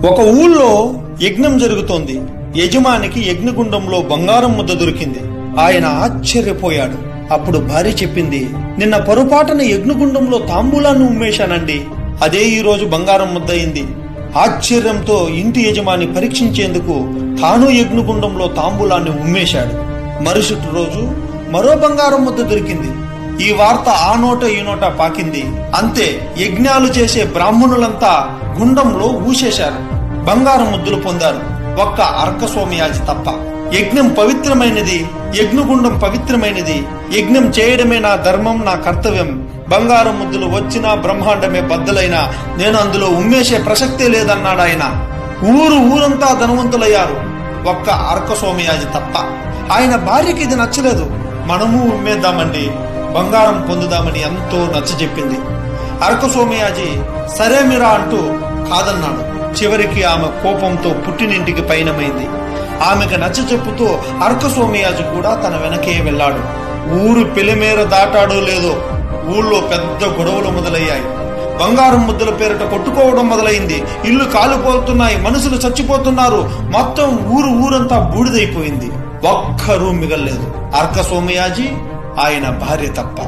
ఒక ఊళ్ళో యజ్ఞం జరుగుతోంది. యజమానికి యజ్ఞగుండంలో బంగారం ముద్ద దొరికింది. ఆయన ఆశ్చర్యపోయాడు. అప్పుడు భార్య చెప్పింది, నిన్న పొరపాటున యజ్ఞగుండంలో తాంబూలాన్ని ఉమ్మేశానండి, అదే ఈ రోజు బంగారం ముద్ద అయింది. ఆశ్చర్యంతో ఇంటి యజమాని పరీక్షించేందుకు తాను యజ్ఞగుండంలో తాంబూలాన్ని ఉమ్మేశాడు. మరుసటి రోజు మరో బంగారం ముద్ద దొరికింది. ఈ వార్త ఆ నోట ఈ నోట పాకింది. అంతే, యజ్ఞాలు చేసే బ్రాహ్మణులంతా గుండంలో ఊసేశారు, బంగారం ముద్దులు పొందారు. ఒక్క అర్కస్వామియాజి తప్ప. యజ్ఞం పవిత్రమైనది, యజ్ఞగుండం పవిత్రమైనది. యజ్ఞం చేయడమే నా ధర్మం, నా కర్తవ్యం. బంగారం ముద్దులు వచ్చినా బ్రహ్మాండమే బద్దలైనా నేను అందులో ఉమ్మేసే ప్రసక్తే లేదన్నాడు ఆయన. ఊరంతా ధనవంతులయ్యారు, ఒక్క అర్కస్వామియాజి తప్ప. ఆయన భార్యకి ఇది నచ్చలేదు. మనము ఉమ్మేద్దామండి, బంగారం పొందుదామని ఎంతో నచ్చజెప్పింది. అర్కస్వామియాజి సరే మీరా అంటూ కాదన్నాడు. చివరికి ఆమె కోపంతో పుట్టినింటికి పయనమైంది. ఆమెకు నచ్చ చెప్పుతూ అర్కస్వామియాజి కూడా తన వెనకే వెళ్లాడు. ఊరు పెలిమేర దాటాడో లేదో ఊళ్ళో పెద్ద గొడవలు మొదలయ్యాయి. బంగారం ముద్దల పేరిట కొట్టుకోవడం మొదలైంది. ఇల్లు కాలిపోతున్నాయి, మనుషులు చచ్చిపోతున్నారు. మొత్తం ఊరంతా బూడిదైపోయింది. ఒక్కరూ మిగల్లేదు, అర్కస్వామియాజి, ఆయన భార్య తప్ప.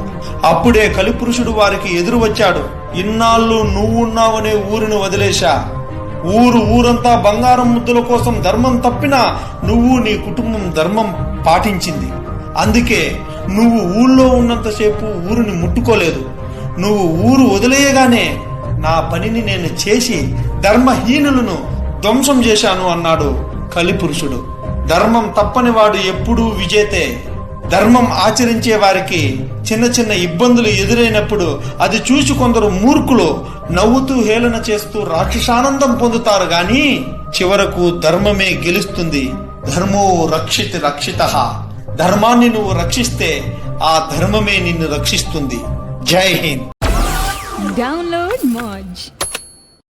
అప్పుడే కలిపురుషుడు వారికి ఎదురు వచ్చాడు. ఇన్నాళ్ళు నువ్వున్నావనే ఊరిని వదిలేశా. ఊరంతా బంగారం ముద్దుల కోసం ధర్మం తప్పినా నువ్వు నీ కుటుంబం ధర్మం పాటించింది. అందుకే నువ్వు ఊళ్ళో ఉన్నంతసేపు ఊరిని ముట్టుకోలేదు. నువ్వు ఊరు వదిలేయగానే నా పనిని నేను చేసి ధర్మహీనులను ధ్వంసం చేశాను అన్నాడు కలిపురుషుడు. ధర్మం తప్పని వాడు ఎప్పుడూ విజేతే. ధర్మం ఆచరించే వారికి చిన్న చిన్న ఇబ్బందులు ఎదురైనప్పుడు అది చూసి కొందరు మూర్ఖులు నవ్వుతూ హేళన చేస్తూ రాక్షసానందం పొందుతారు గాని చివరకు ధర్మమే గెలుస్తుంది. ధర్మో రక్షితః. ధర్మాన్ని నువ్వు రక్షిస్తే ఆ ధర్మమే నిన్ను రక్షిస్తుంది. జై హింద్. డౌన్లోడ్ మోజ్.